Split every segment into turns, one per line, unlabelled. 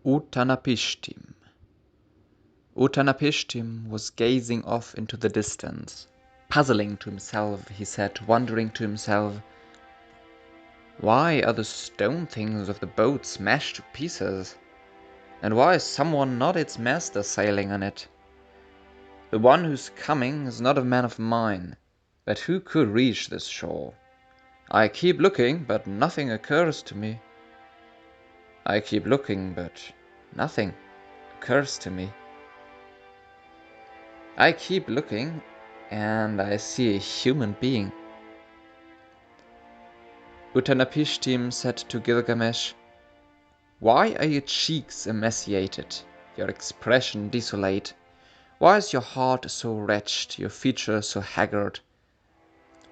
Utanapishtim. Utanapishtim was gazing off into the distance. Puzzling to himself, he said, wondering to himself, why are the stone things of the boat smashed to pieces? And why is someone not its master sailing on it? The one who's coming is not a man of mine, but who could reach this shore? I keep looking, but nothing occurs to me. I keep looking, but nothing occurs to me. I keep looking, and I see a human being. Utanapishtim said to Gilgamesh, "Why are your cheeks emaciated, your expression desolate? Why is your heart so wretched, your features so haggard?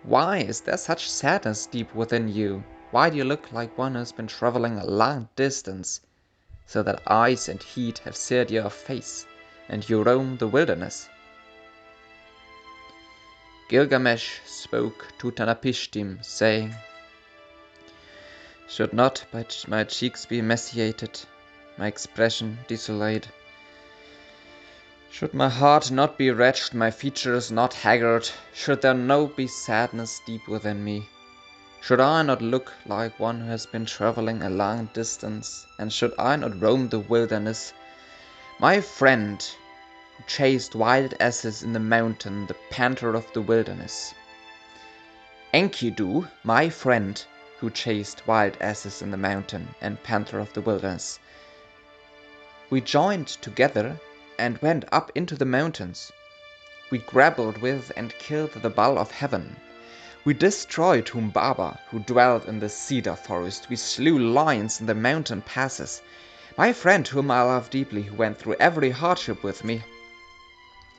Why is there such sadness deep within you? Why do you look like one who has been traveling a long distance, so that ice and heat have seared your face, and you roam the wilderness?" Gilgamesh spoke to Utanapishtim, saying, "Should not my cheeks be emaciated, my expression desolate? Should my heart not be wretched, my features not haggard? Should there not be sadness deep within me? Should I not look like one who has been traveling a long distance, and should I not roam the wilderness? My friend, who chased wild asses in the mountain, the panther of the wilderness. Enkidu, my friend, who chased wild asses in the mountain, and panther of the wilderness. We joined together and went up into the mountains. We grappled with and killed the bull of heaven. We destroyed Humbaba, who dwelt in the cedar forest. We slew lions in the mountain passes. My friend, whom I love deeply, who went through every hardship with me.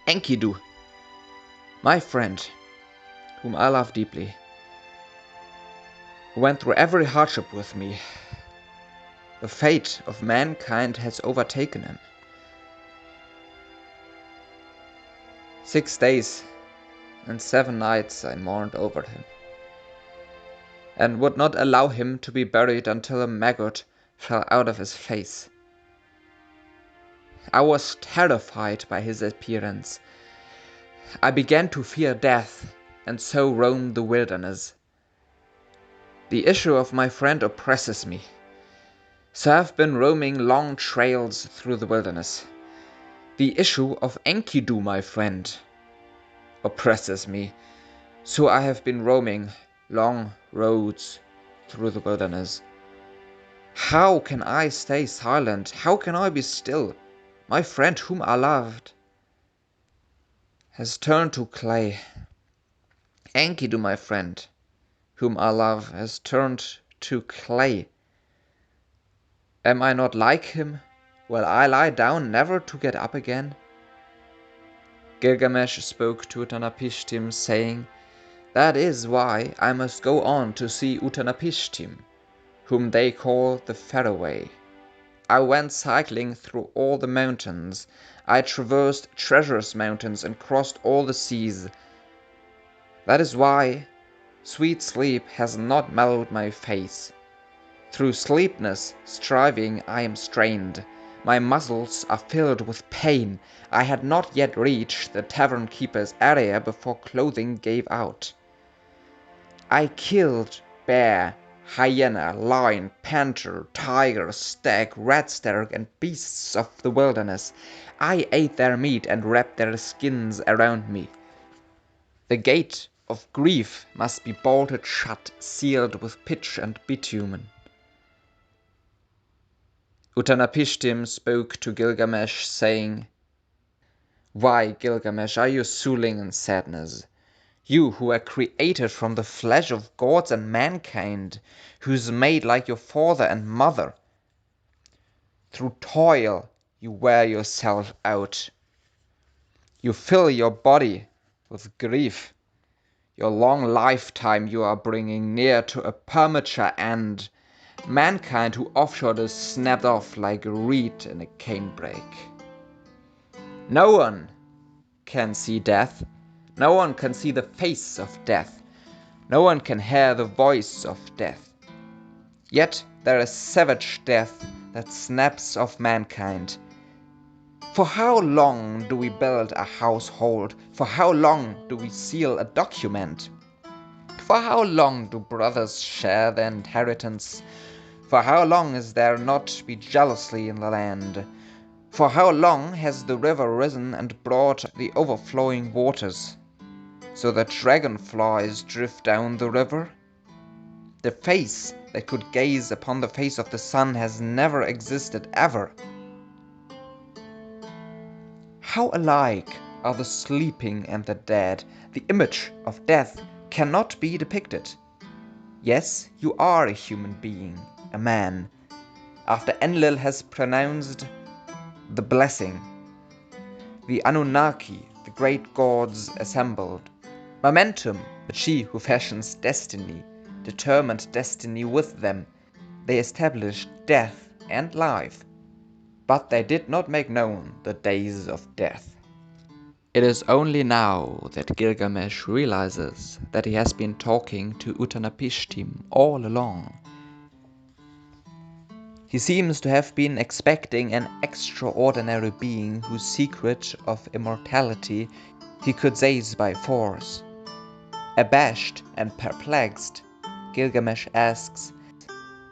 Enkidu, my friend, whom I love deeply, who went through every hardship with me. The fate of mankind has overtaken him. 6 days and 7 nights I mourned over him, and would not allow him to be buried until a maggot fell out of his face. I was terrified by his appearance. I began to fear death, and so roamed the wilderness. The issue of my friend oppresses me, so I have been roaming long trails through the wilderness. The issue of Enkidu, my friend, oppresses me, so I have been roaming long roads through the wilderness. How can I stay silent? How can I be still? My friend whom I loved has turned to clay. Enkidu, my friend, whom I love, has turned to clay. Am I not like him? Will I lie down never to get up again?" Gilgamesh spoke to Utanapishtim, saying, "That is why I must go on to see Utanapishtim, whom they call the faraway. I went cycling through all the mountains. I traversed treacherous mountains and crossed all the seas. That is why sweet sleep has not mellowed my face. Through sleepless striving I am strained. My muscles are filled with pain. I had not yet reached the tavern keeper's area before clothing gave out. I killed bear, hyena, lion, panther, tiger, stag, red stag, and beasts of the wilderness. I ate their meat and wrapped their skins around me. The gate of grief must be bolted shut, sealed with pitch and bitumen." Utanapishtim spoke to Gilgamesh, saying, "Why, Gilgamesh, are you sulking in sadness? You who were created from the flesh of gods and mankind, who's made like your father and mother. Through toil you wear yourself out. You fill your body with grief. Your long lifetime you are bringing near to a premature end. Mankind who offshore is snapped off like a reed in a canebrake. No one can see death. No one can see the face of death. No one can hear the voice of death. Yet there is savage death that snaps off mankind. For how long do we build a household? For how long do we seal a document? For how long do brothers share their inheritance? For how long is there not to be jealousy in the land? For how long has the river risen and brought the overflowing waters, so that dragonflies drift down the river? The face that could gaze upon the face of the sun has never existed ever. How alike are the sleeping and the dead. The image of death cannot be depicted. Yes, you are a human being, a man. After Enlil has pronounced the blessing, the Anunnaki, the great gods, assembled. Momentum, but she who fashions destiny, determined destiny with them. They established death and life, but they did not make known the days of death. It is only now that Gilgamesh realizes that he has been talking to Utanapishtim all along. He seems to have been expecting an extraordinary being whose secret of immortality he could seize by force. Abashed and perplexed, Gilgamesh asks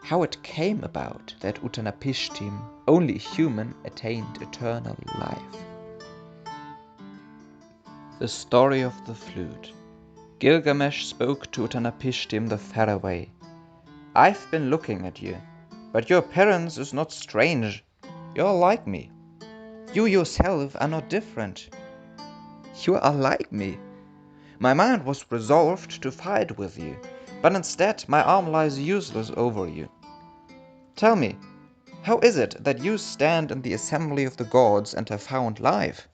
how it came about that Utanapishtim, only human, attained eternal life. The story of the flute. Gilgamesh spoke to Utanapishtim the faraway. I've been looking at you, but your appearance is not strange. You're like me. You yourself are not different. You are like me. My mind was resolved to fight with you, but instead my arm lies useless over you. Tell me, how is it that you stand in the assembly of the gods and have found life?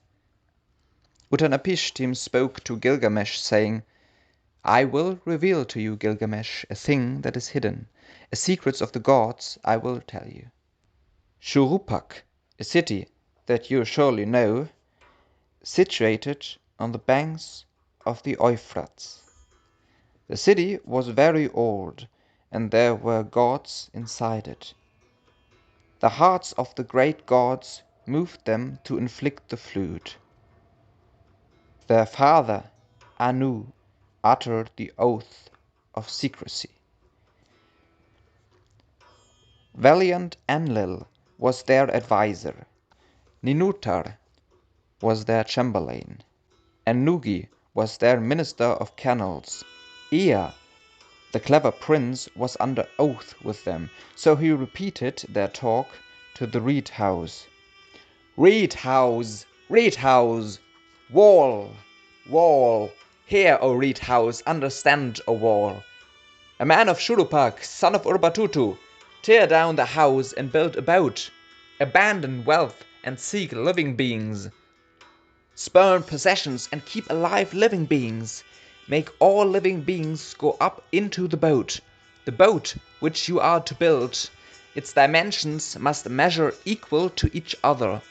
Utanapishtim spoke to Gilgamesh, saying, I will reveal to you, Gilgamesh, a thing that is hidden. A secret of the gods I will tell you. Shurupak, a city that you surely know, situated on the banks of the Euphrates. The city was very old, and there were gods inside it. The hearts of the great gods moved them to inflict the flute. Their father, Anu, uttered the oath of secrecy. Valiant Enlil was their adviser. Ninutar was their chamberlain. And Nugi was their minister of canals. Ea, the clever prince, was under oath with them, so he repeated their talk to the reed house. Reed house, reed house, wall, wall, hear, O reed house, understand, O wall. A man of Shurupak, son of Urbatutu, tear down the house and build about. Abandon wealth and seek living beings. Spurn possessions and keep alive living beings. Make all living beings go up into the boat which you are to build. Its dimensions must measure equal to each other.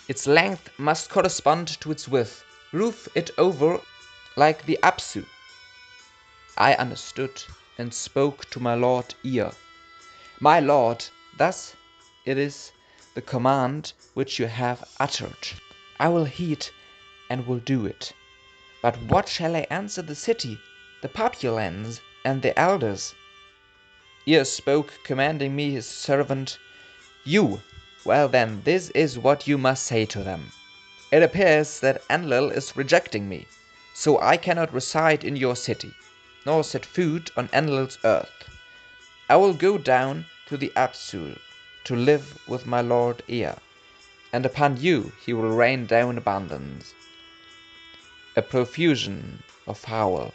Its length must correspond to its width. Roof it over like the Apsu. I understood and spoke to my lord Ea. My lord, thus it is the command which you have uttered. I will heed and will do it. But what shall I answer the city, the populace, and the elders? Ea spoke, commanding me his servant, You, well then, this is what you must say to them. It appears that Enlil is rejecting me, so I cannot reside in your city, nor set foot on Enlil's earth. I will go down to the Apsu to live with my lord Ea, and upon you he will rain down abundance. A profusion of fowl,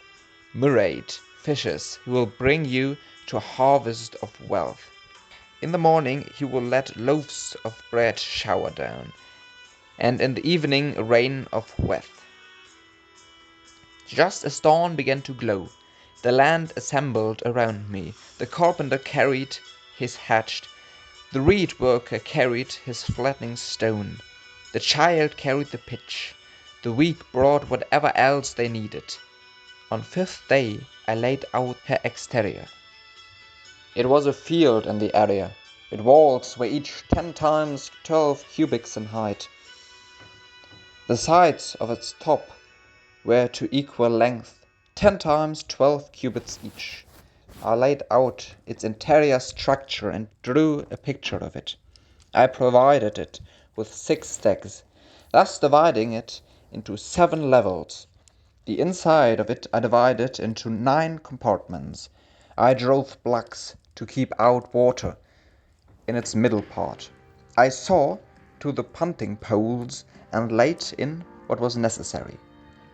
myriad fishes, he will bring you to a harvest of wealth. In the morning he will let loaves of bread shower down, and in the evening a rain of wealth. Just as dawn began to glow, the land assembled around me. The carpenter carried his hatchet, the reed worker carried his flattening stone, the child carried the pitch, the weak brought whatever else they needed. On fifth day I laid out her exterior. It was a field in the area, Its walls were each 10 times 12 cubits in height. The sides of its top were to equal length, 10 times 12 cubits each. I laid out its interior structure and drew a picture of it. I provided it with 6 stacks, thus dividing it into 7 levels. The inside of it I divided into 9 compartments. I drove blocks to keep out water in its middle part. I saw to the punting poles and laid in what was necessary.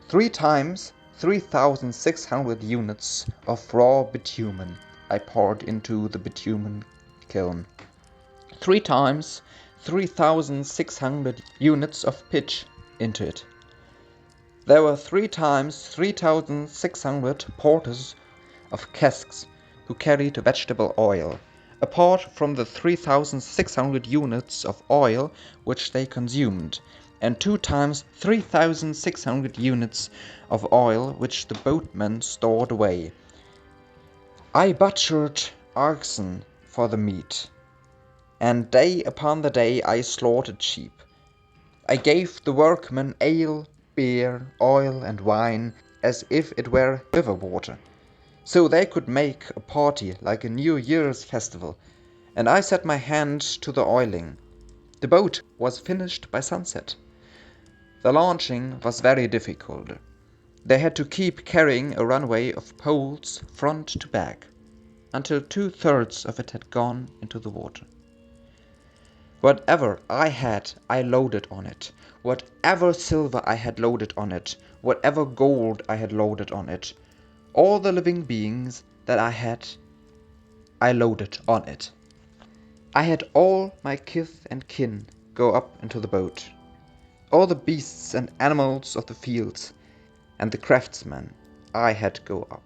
3 times 3,600 units of raw bitumen I poured into the bitumen kiln. 3 times 3,600 units of pitch into it. There were 3 times 3,600 porters of casks who carried vegetable oil, apart from the 3,600 units of oil which they consumed, and 2 times 3,600 units of oil which the boatmen stored away. I butchered oxen for the meat, and day upon the day I slaughtered sheep. I gave the workmen ale, beer, oil, and wine, as if it were river water, so they could make a party like a New Year's festival, and I set my hand to the oiling. The boat was finished by sunset. The launching was very difficult. They had to keep carrying a runway of poles front to back, until 2/3 of it had gone into the water. Whatever I had, I loaded on it. Whatever silver I had loaded on it. Whatever gold I had loaded on it. All the living beings that I had, I loaded on it. I had all my kith and kin go up into the boat. All the beasts and animals of the fields, and the craftsmen I had go up.